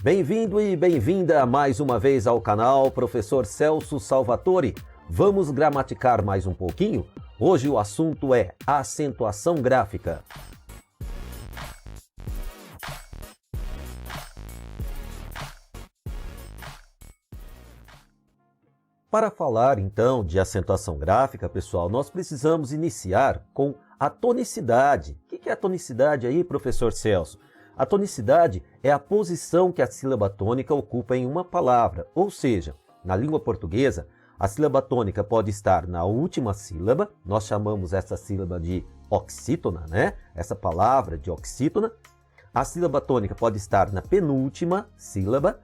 Bem-vindo e bem-vinda mais uma vez ao canal Professor Celso Salvatore. Vamos gramaticar mais um pouquinho? Hoje o assunto é acentuação gráfica. Para falar então de acentuação gráfica, pessoal, nós precisamos iniciar com a tonicidade. O que é a tonicidade aí, professor Celso? A tonicidade é a posição que a sílaba tônica ocupa em uma palavra, ou seja, na língua portuguesa, a sílaba tônica pode estar na última sílaba, nós chamamos essa sílaba de oxítona, né? Essa palavra de oxítona. A sílaba tônica pode estar na penúltima sílaba,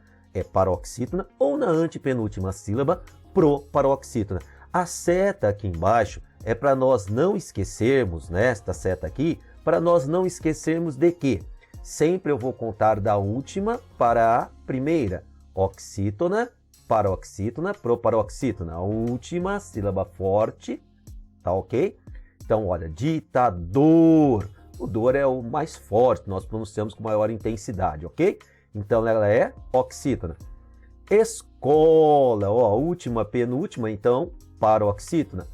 paroxítona, ou na antepenúltima sílaba, proparoxítona. A seta aqui embaixo é para nós não esquecermos, né? Esta seta aqui, para nós não esquecermos de que sempre eu vou contar da última para a primeira. Oxítona, paroxítona, proparoxítona. A última sílaba forte, tá ok? Então, olha, ditador. O dor é o mais forte, nós pronunciamos com maior intensidade, ok? Então, ela é oxítona. Escola, ó, última, penúltima, então, paroxítona.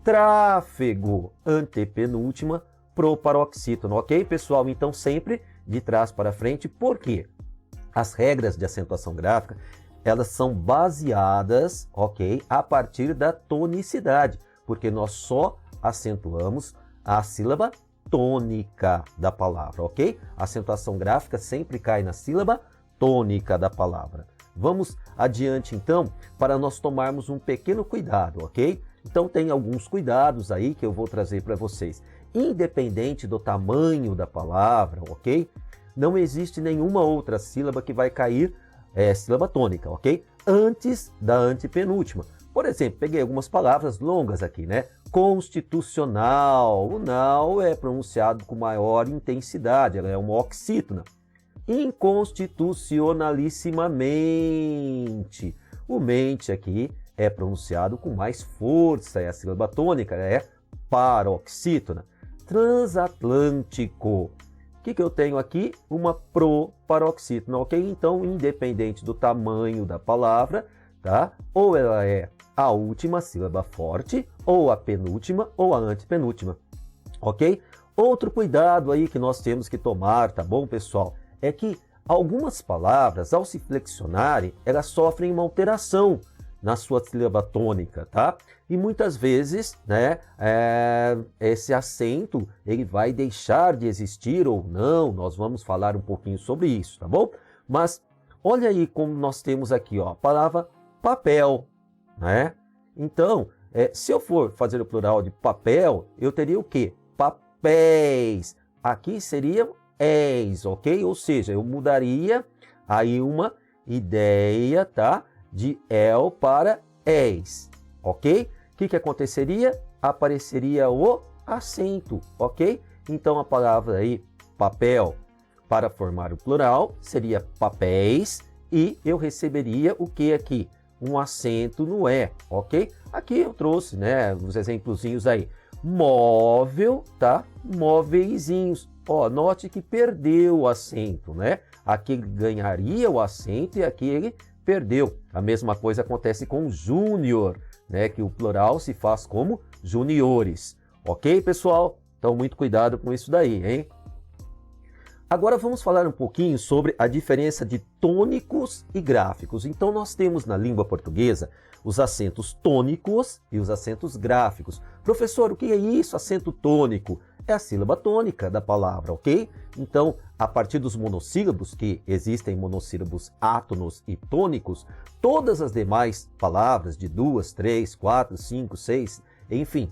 Tráfego, antepenúltima, proparoxítona, ok, pessoal? Então, sempre de trás para frente, por quê? As regras de acentuação gráfica, elas são baseadas, ok, a partir da tonicidade, porque nós só acentuamos a sílaba tônica da palavra, ok? A acentuação gráfica sempre cai na sílaba tônica da palavra. Vamos adiante, então, para nós tomarmos um pequeno cuidado, ok? Então, tem alguns cuidados aí que eu vou trazer para vocês. Independente do tamanho da palavra, ok? Não existe nenhuma outra sílaba que vai cair sílaba tônica, ok? Antes da antepenúltima. Por exemplo, peguei algumas palavras longas aqui, né? Constitucional. O nau é pronunciado com maior intensidade, ela é uma oxítona. Inconstitucionalissimamente. O mente aqui é pronunciado com mais força, é a sílaba tônica, é paroxítona. Transatlântico. O que eu tenho aqui? Uma proparoxítona, ok? Então, independente do tamanho da palavra, tá? Ou ela é a última sílaba forte, ou a penúltima, ou a antepenúltima, ok? Outro cuidado aí que nós temos que tomar, tá bom, pessoal? É que algumas palavras, ao se flexionarem, elas sofrem uma alteração na sua sílaba tônica, tá? E muitas vezes, né, esse acento, ele vai deixar de existir ou não, nós vamos falar um pouquinho sobre isso, tá bom? Mas olha aí como nós temos aqui, ó, a palavra papel, né? Então, se eu for fazer o plural de papel, eu teria o quê? Papéis. Aqui seria éis, ok? Ou seja, eu mudaria aí uma ideia, tá? De el para éis, ok? O que aconteceria? Apareceria o acento, ok? Então a palavra aí, papel, para formar o plural, seria papéis e eu receberia o que aqui? Um acento no E, ok? Aqui eu trouxe, né, uns exemplozinhos aí. Móvel, tá? Móveizinhos. Ó, note que perdeu o acento, né? Aqui ele ganharia o acento e aqui ele perdeu. A mesma coisa acontece com júnior, né? Que o plural se faz como juniores. Ok, pessoal? Então, muito cuidado com isso daí, hein? Agora vamos falar um pouquinho sobre a diferença de tônicos e gráficos. Então, nós temos na língua portuguesa os acentos tônicos e os acentos gráficos. Professor, o que é isso, acento tônico? É a sílaba tônica da palavra, ok? Então, a partir dos monossílabos, que existem monossílabos átonos e tônicos, todas as demais palavras de 2, 3, 4, 5, 6, enfim,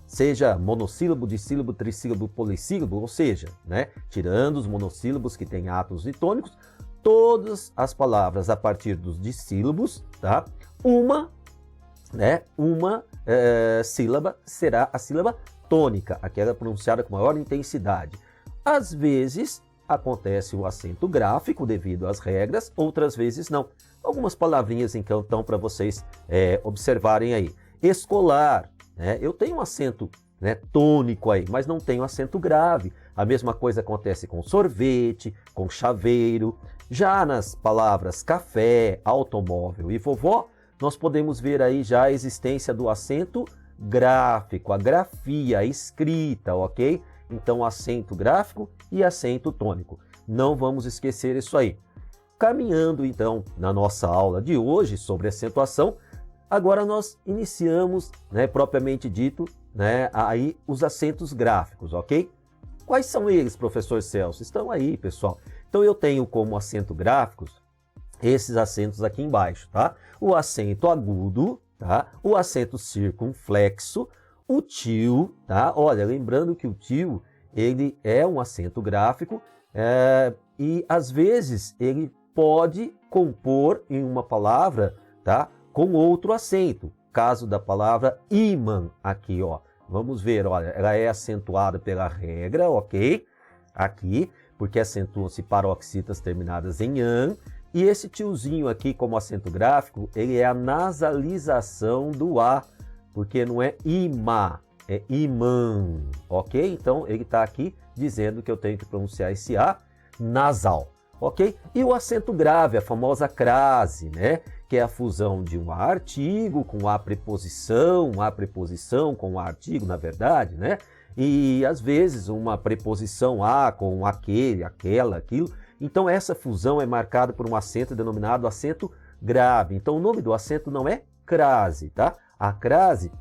seja monossílabo, dissílabo, trissílabo, polissílabo, ou seja, né, tirando os monossílabos que têm átonos e tônicos, todas as palavras a partir dos dissílabos, tá? Uma sílaba será a sílaba tônica, aquela pronunciada com maior intensidade. Às vezes acontece o acento gráfico devido às regras, outras vezes não. Algumas palavrinhas então para vocês observarem aí. Escolar, né? Eu tenho um acento, né, tônico aí, mas não tenho acento grave. A mesma coisa acontece com sorvete, com chaveiro, Já nas palavras café, automóvel e vovó, nós podemos ver aí já a existência do acento gráfico, a grafia, a escrita, ok? Então, acento gráfico e acento tônico. Não vamos esquecer isso aí. Caminhando, então, na nossa aula de hoje sobre acentuação, agora nós iniciamos, propriamente dito, aí os acentos gráficos, ok? Quais são eles, professor Celso? Estão aí, pessoal. Então, eu tenho como acento gráficos esses acentos aqui embaixo, tá? O acento agudo, tá? O acento circunflexo, o tio, tá? Olha, lembrando que o tio, ele é um acento gráfico e, às vezes, ele pode compor em uma palavra, tá? Com outro acento. Caso da palavra imã, aqui, ó. Vamos ver, olha, ela é acentuada pela regra, ok? Aqui, porque acentuam-se paroxítonas terminadas em an. E esse tiozinho aqui, como acento gráfico, ele é a nasalização do A, porque não é imã, é imã, ok? Então, ele está aqui dizendo que eu tenho que pronunciar esse A nasal, ok? E o acento grave, a famosa crase, que é a fusão de um artigo com a preposição com o artigo, na verdade, E às vezes uma preposição a com aquele, aquela, aquilo. Então essa fusão é marcada por um acento denominado acento grave. Então o nome do acento não é crase, tá? A crase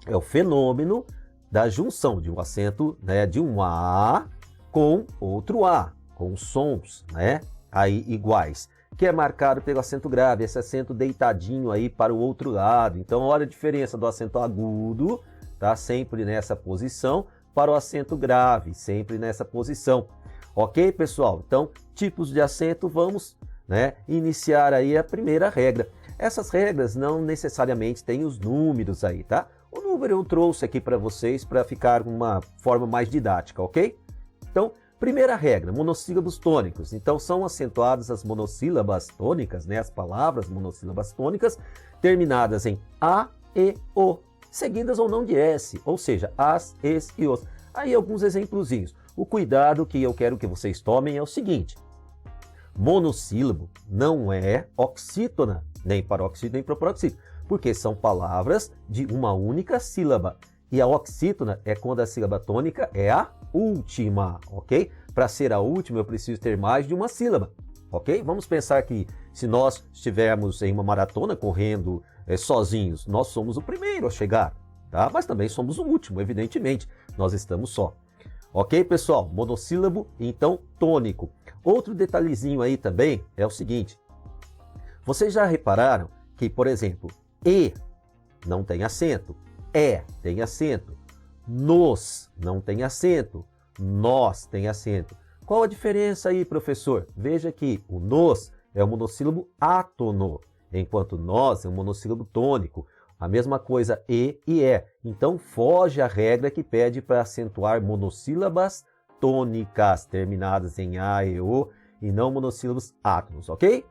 é o fenômeno da junção de um acento, de um A com outro A, com sons, aí iguais, que é marcado pelo acento grave, esse acento deitadinho aí para o outro lado. Então, olha a diferença do acento agudo, tá? Sempre nessa posição, para o acento grave, sempre nessa posição. Ok, pessoal? Então, tipos de acento, vamos iniciar aí a primeira regra. Essas regras não necessariamente têm os números aí, tá? O número eu trouxe aqui para vocês para ficar uma forma mais didática, ok? Então, primeira regra, monossílabos tônicos. Então, são acentuadas as monossílabas tônicas, as palavras monossílabas tônicas, terminadas em A, E, O, seguidas ou não de S, ou seja, as, es e os. Aí, alguns exemplozinhos. O cuidado que eu quero que vocês tomem é o seguinte: monossílabo não é oxítona, nem paroxítona, nem proparoxítona, porque são palavras de uma única sílaba. E a oxítona é quando a sílaba tônica é a última, ok? Para ser a última, eu preciso ter mais de uma sílaba, ok? Vamos pensar que se nós estivermos em uma maratona correndo sozinhos, nós somos o primeiro a chegar, tá? Mas também somos o último, evidentemente, nós estamos só. Ok, pessoal? Monossílabo, então tônico. Outro detalhezinho aí também é o seguinte: vocês já repararam que, por exemplo, E não tem acento, tem acento, nos não tem acento, nós tem acento. Qual a diferença aí, professor? Veja que o nos é um monossílabo átono, enquanto nós é um monossílabo tônico. A mesma coisa e é. Então foge a regra que pede para acentuar monossílabas tônicas terminadas em A e O e não monossílabos átonos, ok?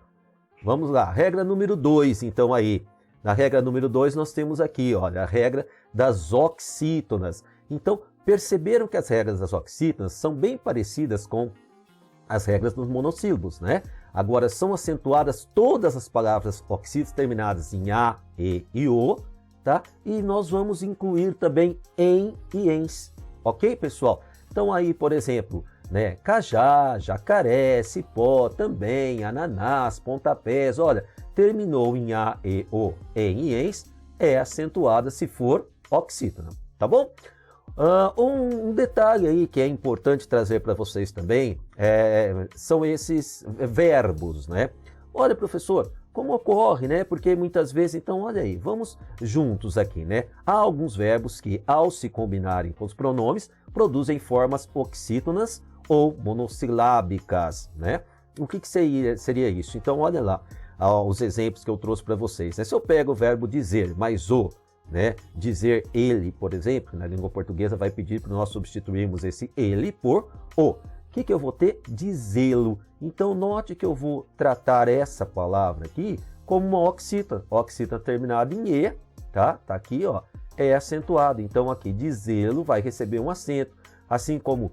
Vamos lá, regra número 2, então aí. Na regra número 2 nós temos aqui, olha, a regra das oxítonas. Então, perceberam que as regras das oxítonas são bem parecidas com as regras dos monossílabos, Agora, são acentuadas todas as palavras oxítonas terminadas em A, E e O, tá? E nós vamos incluir também em e ens, ok, pessoal? Então, aí, por exemplo, cajá, jacaré, cipó, também, ananás, pontapés, olha, terminou em A, E, O, em e ens, é acentuada se for oxítona, tá bom? Um detalhe aí que é importante trazer para vocês também são esses verbos, Olha, professor, como ocorre, Porque muitas vezes, então, olha aí, vamos juntos aqui, Há alguns verbos que, ao se combinarem com os pronomes, produzem formas oxítonas ou monossilábicas, O que seria isso? Então, olha lá, os exemplos que eu trouxe para vocês. Se eu pego o verbo dizer mais o, dizer ele, por exemplo, na língua portuguesa vai pedir para nós substituirmos esse ele por o. O que eu vou ter? Dizê-lo. Então, note que eu vou tratar essa palavra aqui como uma oxítona. Oxítona terminada em e, tá? Tá aqui, ó, é acentuado. Então, aqui, dizê-lo vai receber um acento. Assim como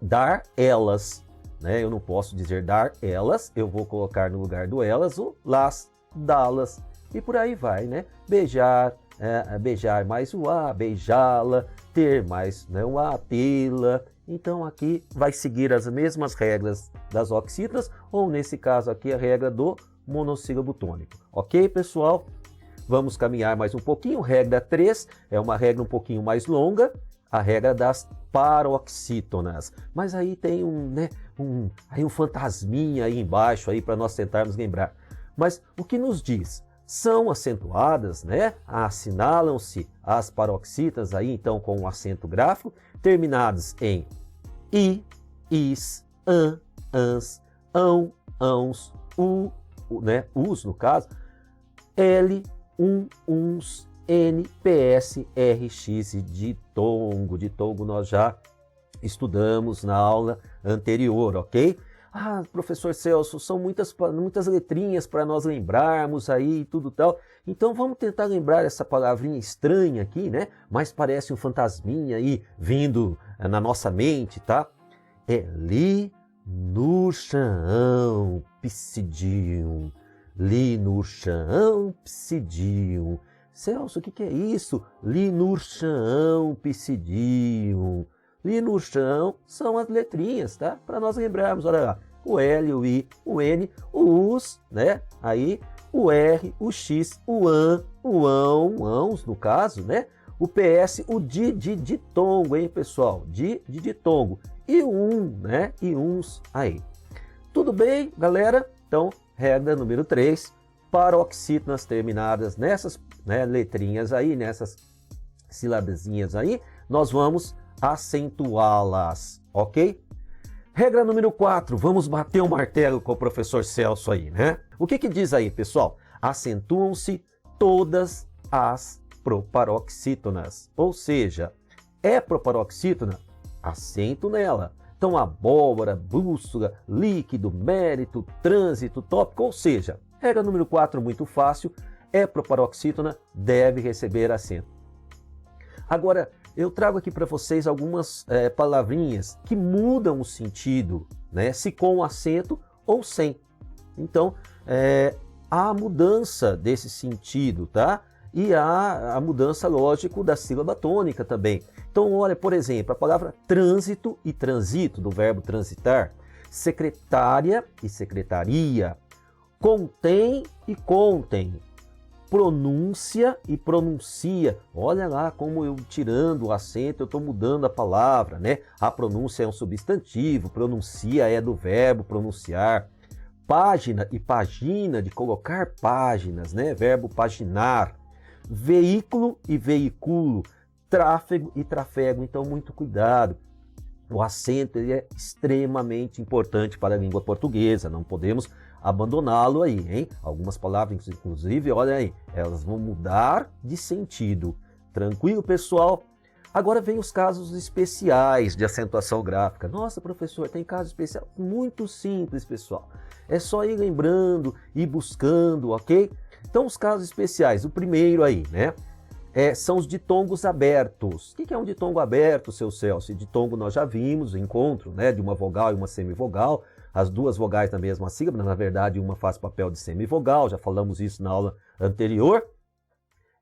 dar elas, né? Eu não posso dizer dar elas, eu vou colocar no lugar do elas o las, dalas, e por aí vai, né? Beijar, beijar mais o a, beijá-la, ter mais, né, o a, tê-la. Então aqui vai seguir as mesmas regras das oxítonas, ou nesse caso aqui a regra do monossílabo tônico. Ok, pessoal? Vamos caminhar mais um pouquinho. Regra 3 é uma regra um pouquinho mais longa, a regra das paroxítonas. Mas aí tem um fantasminha aí embaixo aí para nós tentarmos lembrar. Mas o que nos diz? São acentuadas, né? Assinalam-se as paroxítonas aí então com um acento gráfico, terminadas em i, is, an, ans, ão, ãos, né? Us no caso, l, uns, n, ps, rx, ditongo. Ditongo nós já estudamos na aula anterior, ok? Ah, professor Celso, são muitas letrinhas para nós lembrarmos aí e tudo tal. Então vamos tentar lembrar essa palavrinha estranha aqui, né? Mas parece um fantasminha aí vindo na nossa mente, tá? É li, nur, chão, psidium. Li, nur, chão, psidium. Celso, o que é isso? Li, nur, chão, psidium. Li no chão são as letrinhas, tá? Para nós lembrarmos, olha lá, o L, o I, o N, o US, né? Aí o R, o X, o AN, o ão, ãos no caso, né? O PS, o de ditongo, hein, pessoal? De ditongo. E né? E uns aí. Tudo bem, galera? Então, regra número 3, paroxítonas terminadas nessas, né, letrinhas aí, nessas silabezinhas aí, nós vamos acentuá-las, ok? Regra número 4, vamos bater o martelo com o professor Celso aí, né? O que diz aí, pessoal? Acentuam-se todas as proparoxítonas, ou seja, é proparoxítona, acento nela. Então, abóbora, bússola, líquido, mérito, trânsito, tópico, ou seja, regra número 4, muito fácil, é proparoxítona, deve receber acento. Agora, eu trago aqui para vocês algumas palavrinhas que mudam o sentido, né? Se com acento ou sem. Então, há mudança desse sentido, tá? E há a mudança, lógico, da sílaba tônica também. Então, olha, por exemplo, a palavra trânsito e transito, do verbo transitar, secretária e secretaria, contém e contem, pronúncia e pronuncia. Olha lá como eu tirando o acento, eu estou mudando a palavra, né? A pronúncia é um substantivo, pronuncia é do verbo pronunciar. Página e pagina, de colocar páginas, né? Verbo paginar. Veículo e veiculo, tráfego e trafego. Então, muito cuidado. O acento ele é extremamente importante para a língua portuguesa, não podemos abandoná-lo aí, hein? Algumas palavras, inclusive, olha aí, elas vão mudar de sentido. Tranquilo, pessoal? Agora vem os casos especiais de acentuação gráfica. Nossa, professor, tem caso especial? Muito simples, pessoal. É só ir lembrando, ir buscando, ok? Então, os casos especiais, o primeiro aí, né? São os ditongos abertos. O que é um ditongo aberto, seu Celso? Ditongo nós já vimos, o encontro, né, de uma vogal e uma semivogal, as duas vogais na mesma sílaba, na verdade uma faz papel de semivogal, já falamos isso na aula anterior.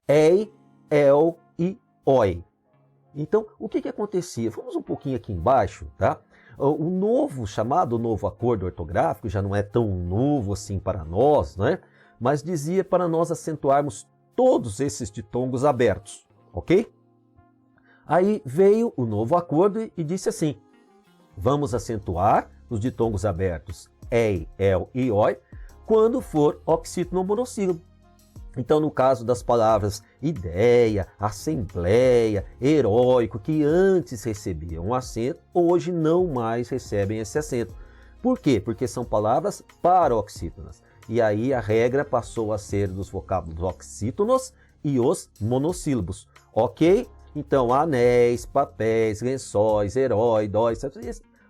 Ei, el e oi. Então, o que acontecia? Vamos um pouquinho aqui embaixo, tá? O novo acordo ortográfico já não é tão novo assim para nós, né? Mas dizia para nós acentuarmos todos esses ditongos abertos, ok? Aí veio o novo acordo e disse assim, vamos acentuar os ditongos abertos ei, el e oi quando for oxítono monossílabo. Então, no caso das palavras ideia, assembleia, heróico, que antes recebiam um acento, hoje não mais recebem esse acento. Por quê? Porque são palavras paroxítonas. E aí a regra passou a ser dos vocábulos oxítonos e os monossílabos, ok? Então, anéis, papéis, lençóis, herói, dói,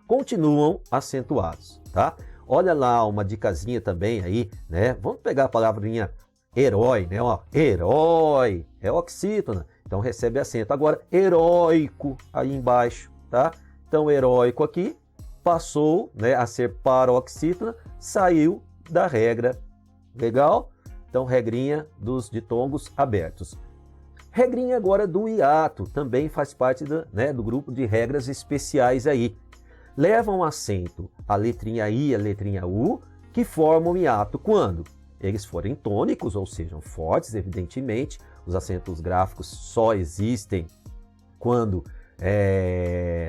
continuam acentuados, tá? Olha lá uma dicasinha também aí, né? Vamos pegar a palavrinha herói, né? Ó, herói, é oxítona, então recebe acento. Agora, heróico aí embaixo, tá? Então, heróico aqui, passou, né, a ser paroxítona, saiu da regra. Legal? Então, regrinha dos ditongos abertos. Regrinha agora do hiato, também faz parte do grupo de regras especiais aí. Levam acento a letrinha I e a letrinha U, que formam hiato quando eles forem tônicos, ou sejam fortes, evidentemente. Os acentos gráficos só existem quando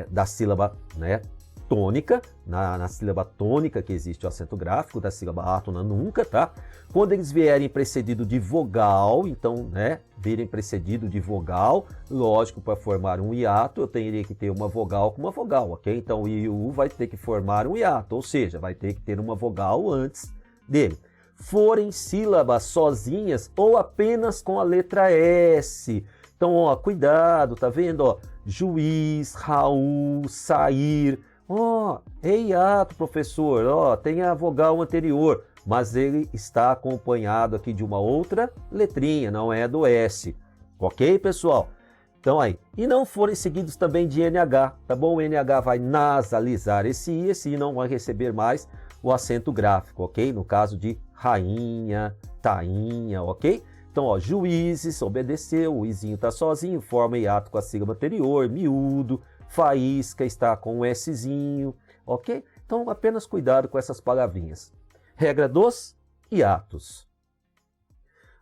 da sílaba, né, tônica, na sílaba tônica que existe o acento gráfico, da sílaba átona nunca, tá? Quando eles vierem precedido de vogal, então, né, virem precedido de vogal, lógico, para formar um hiato, eu teria que ter uma vogal com uma vogal, ok? Então, o I e o U vai ter que formar um hiato, ou seja, vai ter que ter uma vogal antes dele. Forem sílabas sozinhas ou apenas com a letra S. Então, ó, cuidado, tá vendo? Ó, juiz, Raul, sair. Ó, é hiato, professor. Ó, tem a vogal anterior, mas ele está acompanhado aqui de uma outra letrinha, não é do S. Ok, pessoal? Então aí, e não forem seguidos também de NH, tá bom? O NH vai nasalizar esse I não vai receber mais o acento gráfico, ok? No caso de rainha, tainha, ok? Então, ó, juízes, obedeceu, o Izinho está sozinho, forma hiato com a sílaba anterior, miúdo, faísca está com o Szinho, ok? Então, apenas cuidado com essas palavrinhas. Regra dos hiatos.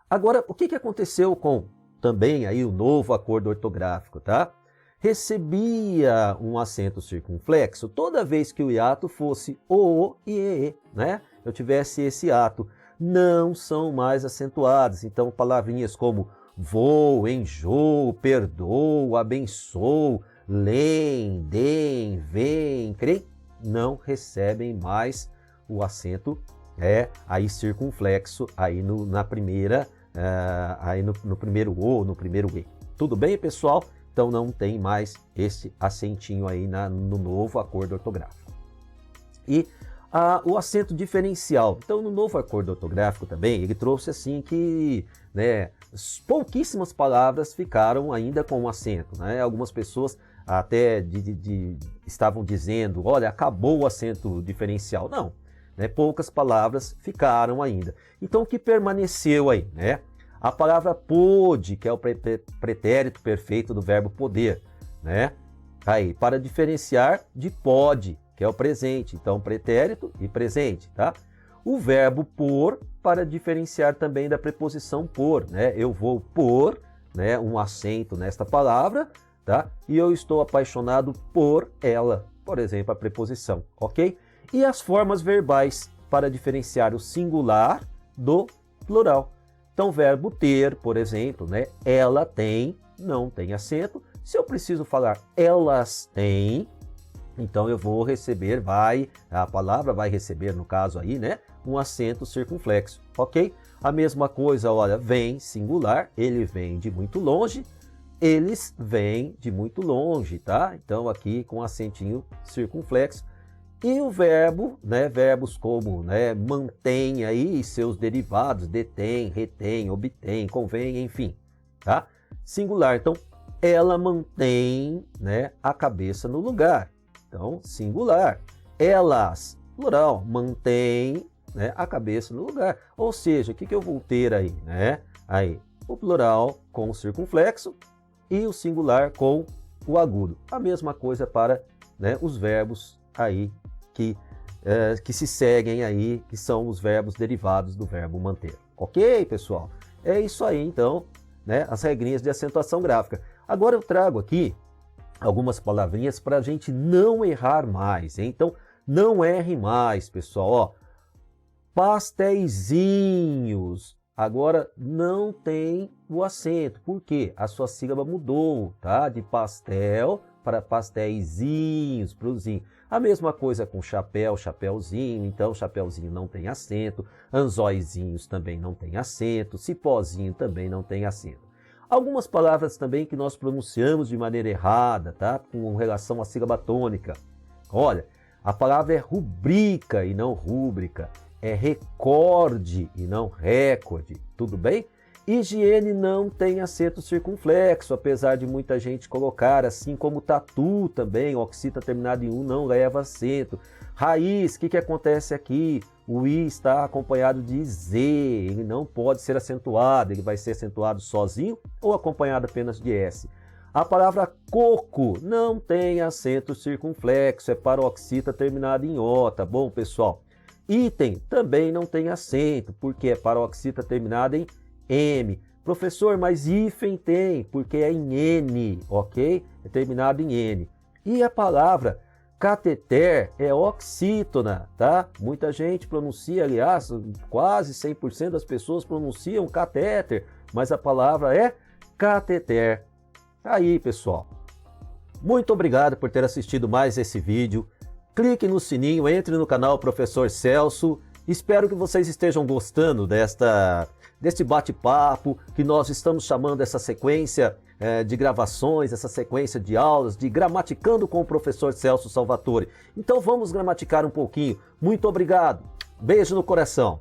Agora, o que aconteceu com também aí o novo acordo ortográfico, tá? Recebia um acento circunflexo toda vez que o hiato fosse o e e, né? Eu tivesse esse hiato. Não são mais acentuadas. Então, palavrinhas como vou, enjoo, perdoo, abençoo, leem, deem, vem, creem, não recebem mais o acento aí circunflexo aí na primeira, aí no primeiro O, no primeiro E. Tudo bem, pessoal? Então não tem mais esse acentinho aí no novo acordo ortográfico. E o acento diferencial. Então, no novo acordo ortográfico também, ele trouxe assim que, né, pouquíssimas palavras ficaram ainda com o acento, né? Algumas pessoas até estavam dizendo, olha, acabou o acento diferencial. Não, né? Poucas palavras ficaram ainda. Então, o que permaneceu aí, né? A palavra pôde, que é o pretérito perfeito do verbo poder, né? Aí, para diferenciar de pode, que é o presente. Então, pretérito e presente, tá? O verbo pôr, para diferenciar também da preposição pôr, né? Eu vou pôr, né, um acento nesta palavra, tá? E eu estou apaixonado por ela, por exemplo, a preposição, ok? E as formas verbais, para diferenciar o singular do plural. Então, verbo ter, por exemplo, né? Ela tem, não tem acento. Se eu preciso falar elas têm, então eu vou receber, a palavra vai receber, no caso aí, né? Um acento circunflexo, ok? A mesma coisa, olha, vem, singular, ele vem de muito longe, eles vêm de muito longe, tá? Então aqui com acentinho circunflexo. E o verbo, né, verbos como, né, mantém aí seus derivados, detém, retém, obtém, convém, enfim, tá? Singular, então, ela mantém, né, a cabeça no lugar. Então, singular. Elas, plural, mantém, né, a cabeça no lugar. Ou seja, o que eu vou ter aí, né? Aí, o plural com o circunflexo e o singular com o agudo. A mesma coisa para, né, os verbos aí que se seguem aí, que são os verbos derivados do verbo manter. Ok, pessoal? É isso aí, então, né, as regrinhas de acentuação gráfica. Agora eu trago aqui algumas palavrinhas para a gente não errar mais, hein? Então, não erre mais, pessoal. Ó, pasteizinhos. Agora não tem o acento. Por quê? A sua sílaba mudou, tá? De pastel para pasteizinhos, prozinho. A mesma coisa com chapéu, chapéuzinho. Então, chapéuzinho não tem acento. Anzóizinhos também não tem acento. Cipózinho também não tem acento. Algumas palavras também que nós pronunciamos de maneira errada, tá? Com relação à sílaba tônica. Olha, a palavra é rubrica e não rúbrica. É recorde e não recorde, tudo bem? Higiene não tem acento circunflexo, apesar de muita gente colocar, assim como tatu também, oxita terminado em U não leva acento. Raiz, o que acontece aqui? O I está acompanhado de Z, ele não pode ser acentuado, ele vai ser acentuado sozinho ou acompanhado apenas de S. A palavra coco não tem acento circunflexo, é paroxita terminado em O, tá bom, pessoal? Item também não tem acento, porque é paroxita terminada em M. Professor, mas hífen tem, porque é em N, ok? É terminado em N. E a palavra cateter é oxítona, tá? Muita gente pronuncia, aliás, quase 100% das pessoas pronunciam catéter, mas a palavra é cateter. Aí, pessoal. Muito obrigado por ter assistido mais esse vídeo. Clique no sininho, entre no canal Professor Celso. Espero que vocês estejam gostando deste bate-papo, que nós estamos chamando essa sequência de gravações, essa sequência de aulas, de Gramaticando com o Professor Celso Salvatore. Então vamos gramaticar um pouquinho. Muito obrigado. Beijo no coração.